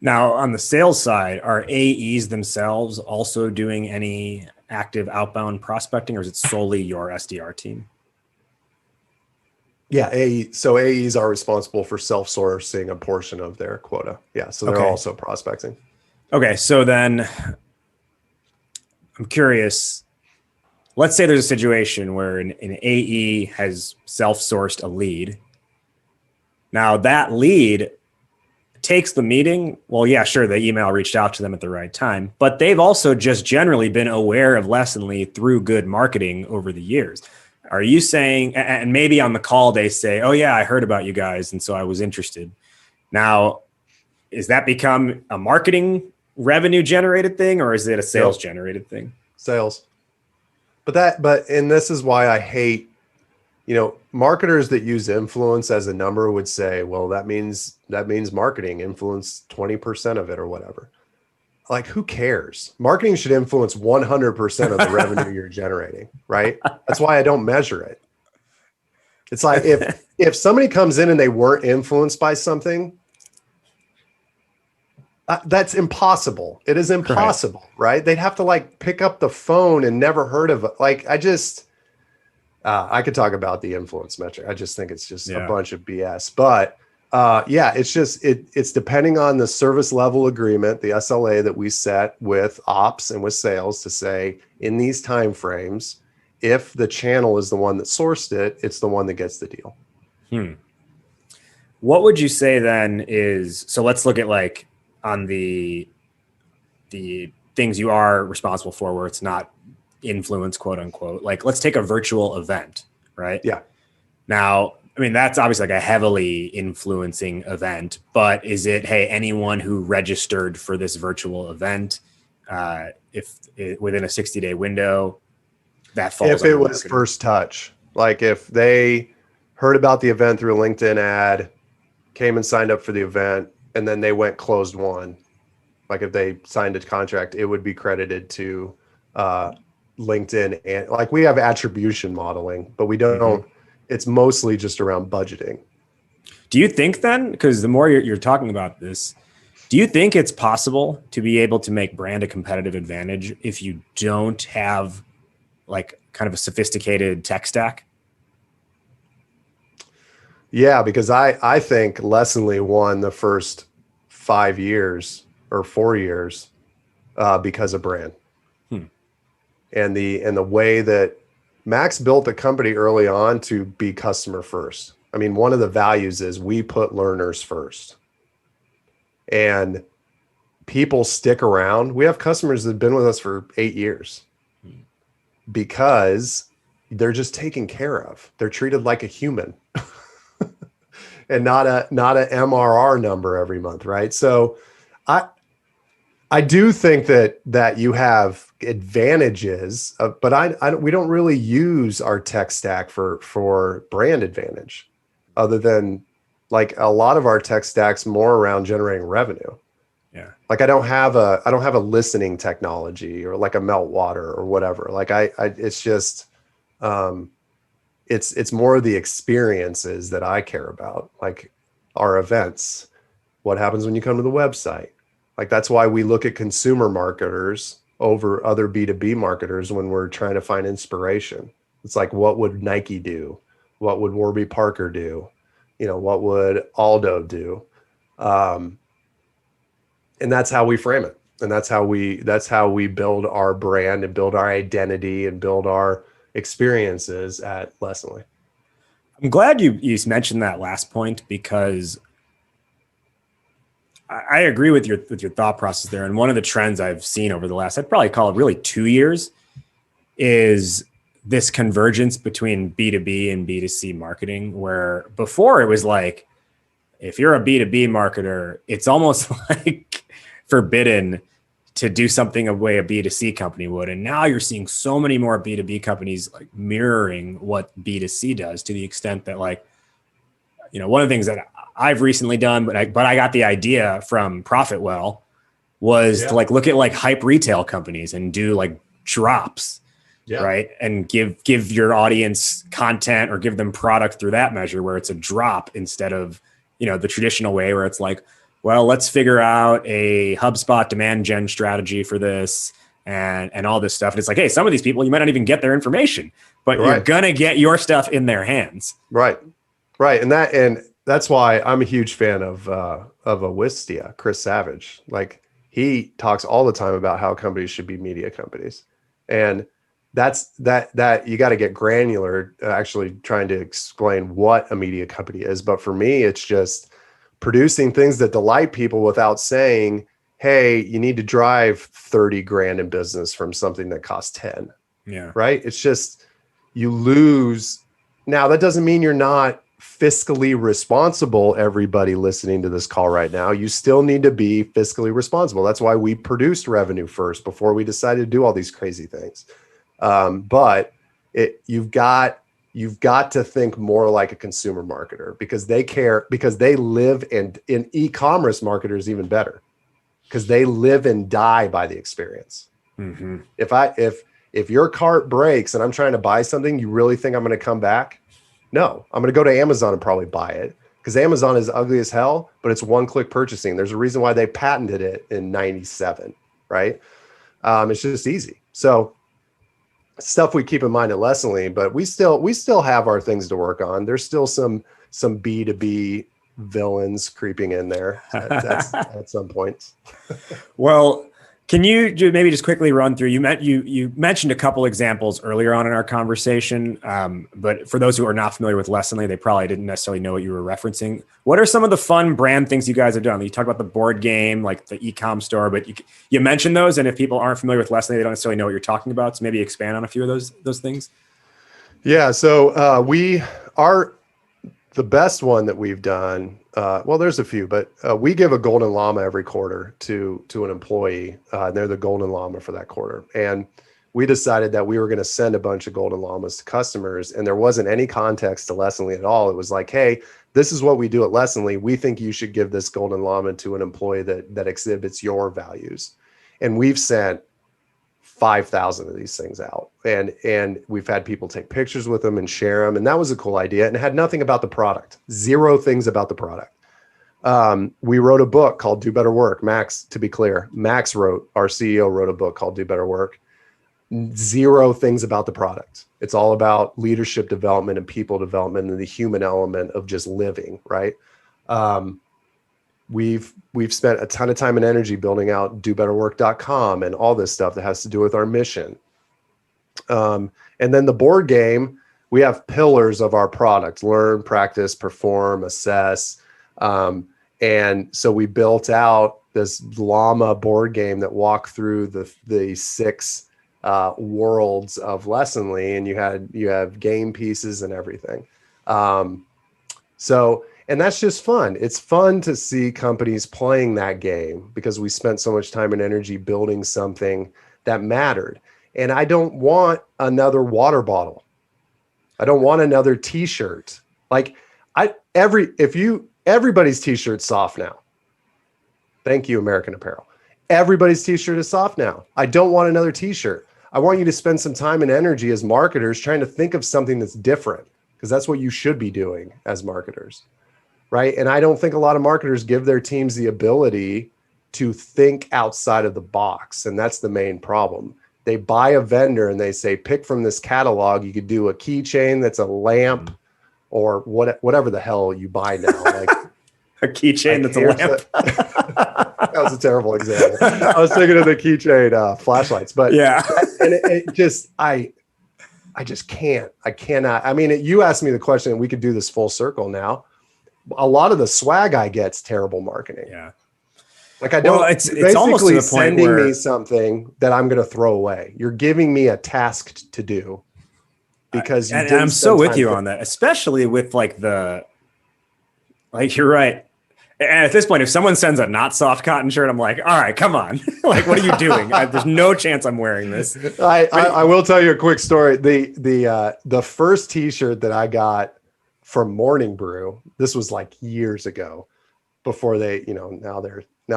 Now, on the sales side, are AEs themselves also doing any active outbound prospecting, or is it solely your SDR team? Yeah, so AEs are responsible for self-sourcing a portion of their quota. Yeah, so they're also prospecting. Okay, so then I'm curious. Let's say there's a situation where an AE has self-sourced a lead. Now that lead takes the meeting. Well, yeah, sure, the email reached out to them at the right time, but they've also just generally been aware of Lessonly through good marketing over the years. Are you saying, and maybe on the call they say, oh yeah, I heard about you guys, and so I was interested. Now, is that become a marketing revenue generated thing, or is it a sales generated thing? Sales. And this is why I hate, marketers that use influence as a number would say, well, that means marketing influence 20% of it or whatever. Like, who cares? Marketing should influence 100% of the revenue you're generating, right? That's why I don't measure it. It's like if somebody comes in and they weren't influenced by something, that's impossible. It is impossible, right? They'd have to pick up the phone and never heard of it. I could talk about the influence metric. I just think it's just a bunch of BS. But it's depending on the service level agreement, the SLA that we set with ops and with sales to say in these timeframes, if the channel is the one that sourced it, it's the one that gets the deal. What would you say then is, so let's look at on the things you are responsible for where it's not influence, quote unquote, let's take a virtual event, right? Yeah. Now, I mean, that's obviously a heavily influencing event, but is it, hey, anyone who registered for this virtual event, within a 60-day window, that falls if it was first touch, if they heard about the event through a LinkedIn ad, came and signed up for the event, and then they went closed one, if they signed a contract, it would be credited to LinkedIn. And we have attribution modeling, but we don't, it's mostly just around budgeting. Do you think then, because the more you're talking about this, do you think it's possible to be able to make brand a competitive advantage if you don't have kind of a sophisticated tech stack? Yeah, because I think Lessonly won the first 5 years or 4 years because of brand. And the way that Max built the company early on to be customer first. I mean, one of the values is we put learners first. And people stick around. We have customers that have been with us for 8 years because they're just taken care of. They're treated like a human. And not a MRR number every month, right? So I do think that you have advantages, but we don't really use our tech stack for brand advantage, other than a lot of our tech stack's more around generating revenue. Yeah, I don't have a listening technology or a Meltwater or whatever. It's just it's more of the experiences that I care about, our events, what happens when you come to the website. That's why we look at consumer marketers over other B2B marketers when we're trying to find inspiration. It's what would Nike do? What would Warby Parker do? What would Aldo do? And that's how we frame it. And that's how we build our brand and build our identity and build our experiences at Lessonly. I'm glad you mentioned that last point, because I agree with your thought process there. And one of the trends I've seen over the last, I'd probably call it really 2 years, is this convergence between B2B and B2C marketing, where before it was if you're a B2B marketer, it's almost forbidden to do something the way a B2C company would. And now you're seeing so many more B2B companies mirroring what B2C does, to the extent that one of the things that I've recently done, but I got the idea from Profitwell, was to look at hype retail companies and do drops, right? And give your audience content or give them product through that measure, where it's a drop instead of, the traditional way where it's well, let's figure out a HubSpot demand gen strategy for this and all this stuff. And it's like, hey, some of these people, you might not even get their information, but you're going to get your stuff in their hands. Right. Right. And that's why I'm a huge fan of Wistia, Chris Savage. Like, he talks all the time about how companies should be media companies. And that you got to get granular, actually trying to explain what a media company is. But for me, it's just producing things that delight people without saying, hey, you need to drive 30 grand in business from something that costs 10. Yeah. Right. It's just, you lose. Now, that doesn't mean you're not fiscally responsible. Everybody listening to this call right now, you still need to be fiscally responsible. That's why we produced revenue first before we decided to do all these crazy things. But you've got to think more like a consumer marketer, because they care, because they live, and in e-commerce marketers even better, because they live and die by the experience. Mm-hmm. If your cart breaks and I'm trying to buy something, you really think I'm going to come back? No, I'm going to go to Amazon and probably buy it, because Amazon is ugly as hell, but it's one-click purchasing. There's a reason why they patented it in 97, right? It's just easy. So stuff we keep in mind at Lessonly, but we still have our things to work on. There's still some B2B villains creeping in there at some points. Well, can you maybe just quickly run through, you mentioned a couple examples earlier on in our conversation, but for those who are not familiar with Lessonly, they probably didn't necessarily know what you were referencing. What are some of the fun brand things you guys have done? You talked about the board game, like the e-com store, but you mentioned those, and if people aren't familiar with Lessonly, they don't necessarily know what you're talking about. So maybe expand on a few of those things. Yeah. So we are the best one that we've done. Well, there's a few, but we give a golden llama every quarter to an employee. They're the golden llama for that quarter. And we decided that we were going to send a bunch of golden llamas to customers, and there wasn't any context to Lessonly at all. It was like, hey, this is what we do at Lessonly. We think you should give this golden llama to an employee that exhibits your values. And we've sent 5,000 of these things out, and we've had people take pictures with them and share them. And that was a cool idea. And it had nothing about the product, 0 things about the product. We wrote a book called Do Better Work. Max, to be clear, our CEO wrote a book called Do Better Work. 0 things about the product. It's all about leadership development and people development and the human element of just living, right? We've spent a ton of time and energy building out dobetterwork.com and all this stuff that has to do with our mission. And then the board game, we have pillars of our product: learn, practice, perform, assess. And so we built out this llama board game that walked through the 6 worlds of Lessonly, and you have game pieces and everything. And that's just fun. It's fun to see companies playing that game, because we spent so much time and energy building something that mattered. And I don't want another water bottle. I don't want another t-shirt. Like everybody's t-shirt's soft now. Thank you, American Apparel. Everybody's t-shirt is soft now. I don't want another t-shirt. I want you to spend some time and energy as marketers trying to think of something that's different, because that's what you should be doing as marketers. Right. And I don't think a lot of marketers give their teams the ability to think outside of the box. And that's the main problem. They buy a vendor and they say, pick from this catalog. You could do a keychain that's a lamp, or whatever the hell you buy now. Like a keychain that's a lamp. That was a terrible example. I was thinking of the keychain flashlights, but yeah. And it just, I just can't. I cannot. I mean, you asked me the question, and we could do this full circle now. A lot of the swag I get's terrible marketing. Yeah. Like I don't. Well, it's almost to the point sending where me something that I'm going to throw away. You're giving me a task to do, because and I'm so with you on that, especially with like you're right. And at this point, if someone sends a not soft cotton shirt, I'm like, all right, come on. Like, what are you doing? There's no chance I'm wearing this. I will tell you a quick story. The first t-shirt that I got from Morning Brew, this was like years ago, before they, now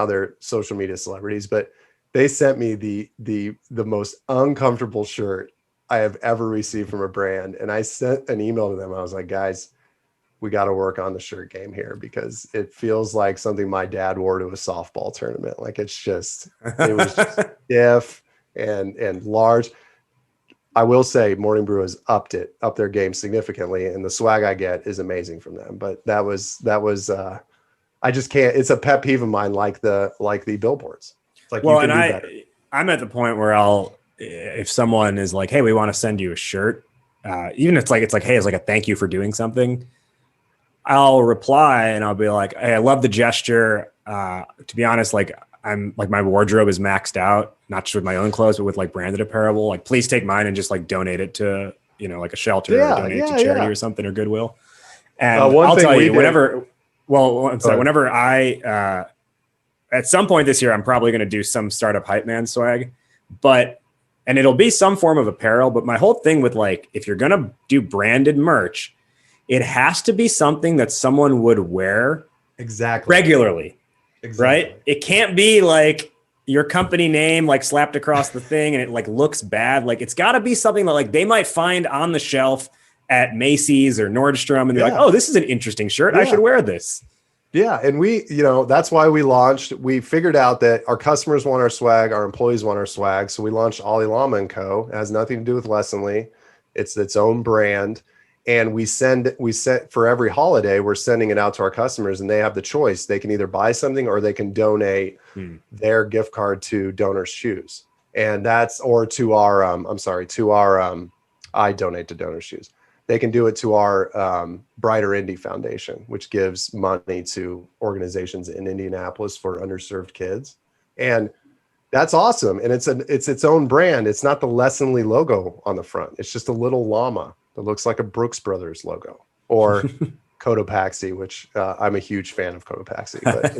they're social media celebrities, but they sent me the most uncomfortable shirt I have ever received from a brand. And I sent an email to them. I was like, guys, to work on the shirt game here, because it feels like something my dad wore to a softball tournament. Like it was just stiff and large. I will say Morning Brew has upped their game significantly, and the swag I get is amazing from them. But that was I just can't. It's a pet peeve of mine, like the billboards. It's like, well, you can do better. I'm at the point where if someone is like, hey, we want to send you a shirt, even if it's like, hey, it's like a thank you for doing something, I'll reply and I'll be like, hey, I love the gesture. To be honest, like I'm like, my wardrobe is maxed out, not just with my own clothes, but with like branded apparel. Like, please take mine and just like donate it to, like a shelter, or donate it to charity or something, or Goodwill. And I'll tell you, whenever I, at some point this year, I'm probably going to do some Startup Hypeman swag, and it'll be some form of apparel. But my whole thing with, like, if you're going to do branded merch, it has to be something that someone would wear regularly. Right? It can't be like your company name like slapped across the thing and it like looks bad. Like, it's got to be something that like they might find on the shelf at Macy's or Nordstrom and they're like, oh, this is an interesting shirt. I should wear this. Yeah. And that's why we figured out that our customers want our swag, our employees want our swag. So we launched Ollie Llama & Co. It has nothing to do with Lessonly. It's its own brand. And we sent for every holiday, we're sending it out to our customers, and they have the choice. They can either buy something or they can donate their gift card to Donors Shoes. And I donate to Donors Shoes. They can do it to our Brighter Indy Foundation, which gives money to organizations in Indianapolis for underserved kids. And that's awesome. And it's its own brand. It's not the Lessonly logo on the front. It's just a little llama that looks like a Brooks Brothers logo, or Cotopaxi, which I'm a huge fan of Cotopaxi, but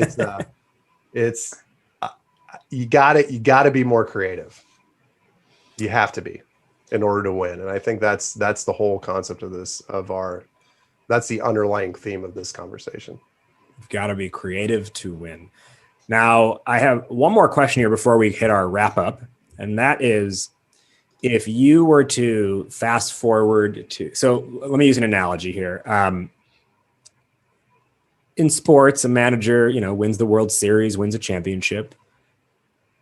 you got to be more creative. You have to be in order to win. And I think that's the whole concept of this, that's the underlying theme of this conversation. You've got to be creative to win. Now, I have one more question here before we hit our wrap up. And that is, if you were to fast forward so let me use an analogy here. In sports, a manager, wins the World Series, wins a championship.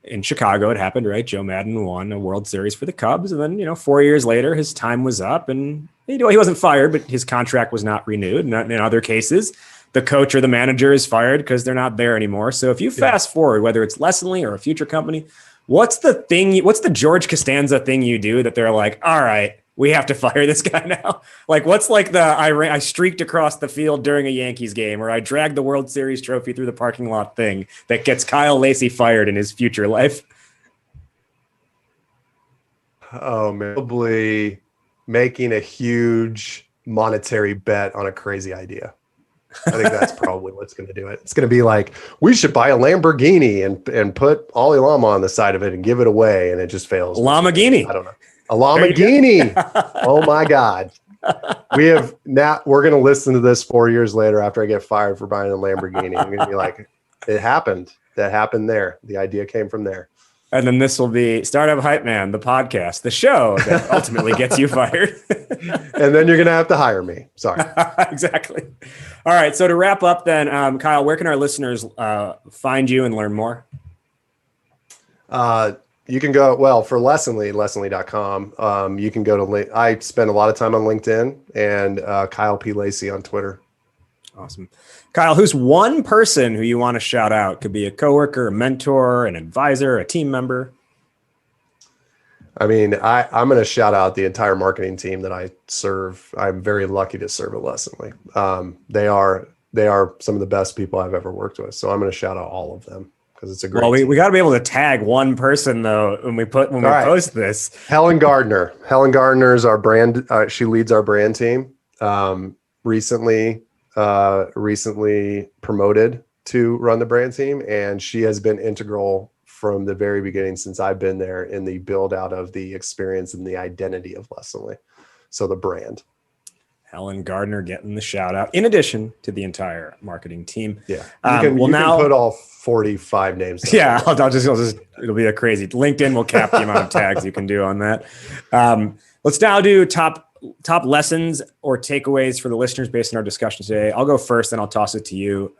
In Chicago, it happened, right? Joe Madden won a World Series for the Cubs. And then, 4 years later, his time was up and, he wasn't fired, but his contract was not renewed. And in other cases, the coach or the manager is fired because they're not there anymore. So if you fast forward, whether it's Lessonly or a future company, what's the George Costanza thing you do that they're like, all right, we have to fire this guy now? Like, what's like I streaked across the field during a Yankees game, or I dragged the World Series trophy through the parking lot thing that gets Kyle Lacy fired in his future life? Oh, man. Probably making a huge monetary bet on a crazy idea. I think that's probably what's going to do it. It's going to be like, we should buy a Lamborghini and put Ollie Llama on the side of it and give it away, and it just fails. Lamborghini. I don't know. A Lamborghini. Oh my God. We're going to listen to this 4 years later after I get fired for buying a Lamborghini. I'm going to be like, it happened. That happened there. The idea came from there. And then this will be Startup Hypeman, the podcast, the show that ultimately gets you fired. And then you're going to have to hire me. Sorry. Exactly. All right. So to wrap up then, Kyle, where can our listeners find you and learn more? You can go, for Lessonly.com. You can go to, I spend a lot of time on LinkedIn, and Kyle P. Lacy on Twitter. Awesome. Kyle, who's one person who you want to shout out? Could be a coworker, a mentor, an advisor, a team member. I mean, I'm going to shout out the entire marketing team that I serve. I'm very lucky to serve at Lessonly. They are some of the best people I've ever worked with. So I'm going to shout out all of them, because it's a great team. We got to be able to tag one person though when we post this. Helen Gardner. Helen Gardner is our brand. She leads our brand team. Recently promoted to run the brand team, and she has been integral from the very beginning since I've been there in the build out of the experience and the identity of Lessonly. So the brand. Helen Gardner getting the shout out, in addition to the entire marketing team. Yeah, you can put all 45 names. Yeah, I'll just it'll be a crazy. LinkedIn will cap the amount of tags you can do on that. Let's now do top top lessons or takeaways for the listeners based on our discussion today. I'll go first, and I'll toss it to you.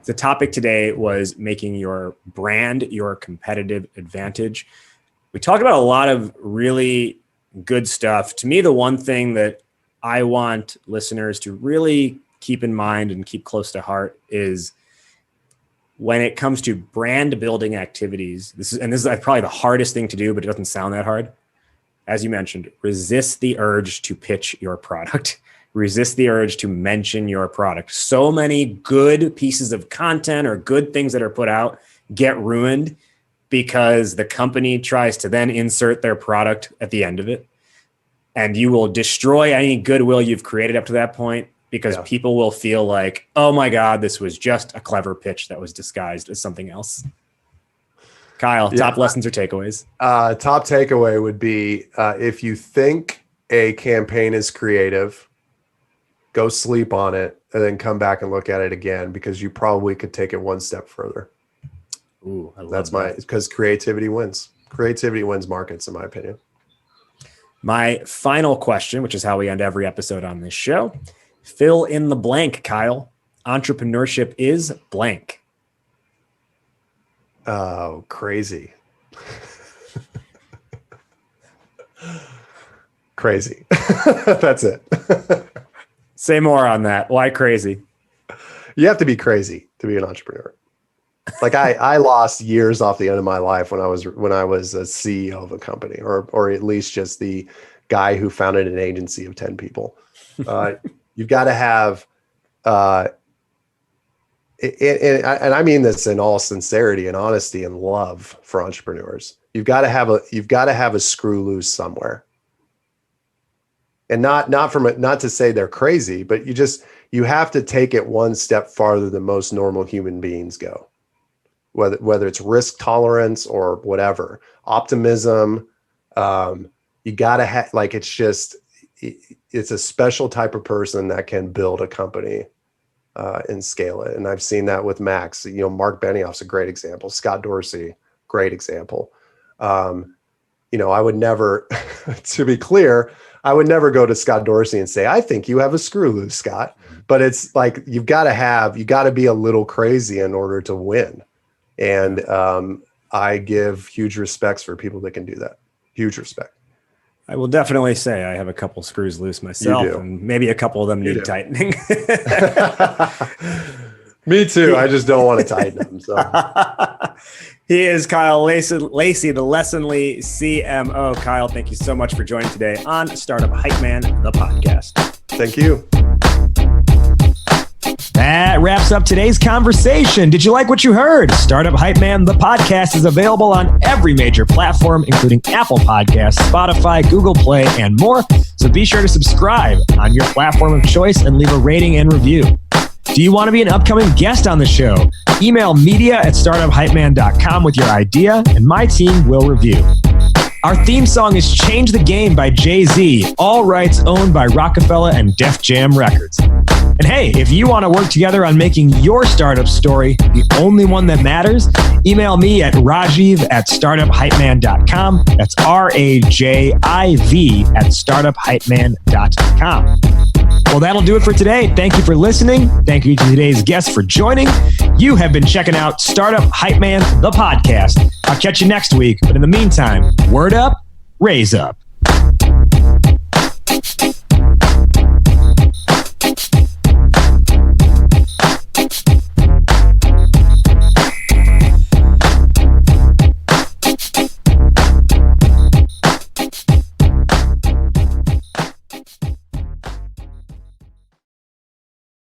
The topic today was making your brand your competitive advantage. We talked about a lot of really good stuff. To me, the one thing that I want listeners to really keep in mind and keep close to heart is when it comes to brand building activities, this is probably the hardest thing to do, but it doesn't sound that hard. As you mentioned, resist the urge to pitch your product. Resist the urge to mention your product. So many good pieces of content or good things that are put out get ruined because the company tries to then insert their product at the end of it. And you will destroy any goodwill you've created up to that point because people will feel like, oh my God, this was just a clever pitch that was disguised as something else. Kyle, top lessons or takeaways? Top takeaway would be if you think a campaign is creative, go sleep on it and then come back and look at it again because you probably could take it one step further. Ooh, I love That's that. because creativity wins. Creativity wins markets, in my opinion. My final question, which is how we end every episode on this show. Fill in the blank, Kyle. Entrepreneurship is blank. Oh, crazy. Crazy. That's it. Say more on that. Why crazy? You have to be crazy to be an entrepreneur. Like I lost years off the end of my life when I was a CEO of a company, or at least just the guy who founded an agency of 10 people. You've got to have, and I mean this in all sincerity and honesty and love for entrepreneurs. You've got to have a screw loose somewhere, and not to say they're crazy, but you have to take it one step farther than most normal human beings go. Whether it's risk tolerance or whatever, optimism, you got to have, like, it's a special type of person that can build a company and scale it. And I've seen that with Max. Mark Benioff's a great example. Scott Dorsey, great example. I would never, to be clear, I would never go to Scott Dorsey and say, I think you have a screw loose, Scott. But it's like, you got to be a little crazy in order to win. And I give huge respects for people that can do that. Huge respect. I will definitely say I have a couple screws loose myself, and maybe a couple of them need tightening. Me too. I just don't want to tighten them. So. He is Kyle Lacy, the Lessonly CMO. Kyle, thank you so much for joining today on Startup Hypeman, the podcast. Thank you. That wraps up today's conversation. Did you like what you heard? Startup Hypeman, the podcast, is available on every major platform, including Apple Podcasts, Spotify, Google Play, and more. So be sure to subscribe on your platform of choice and leave a rating and review. Do you want to be an upcoming guest on the show? Email media@startuphypeman.com with your idea, and my team will review. Our theme song is Change the Game by Jay-Z, all rights owned by Rockefeller and Def Jam Records. And hey, if you want to work together on making your startup story the only one that matters, email me at rajiv@startuphypeman.com. That's RAJIV@startuphypeman.com. Well, that'll do it for today. Thank you for listening. Thank you to today's guests for joining. You have been checking out Startup Hypeman, the podcast. I'll catch you next week. But in the meantime, word up, raise up.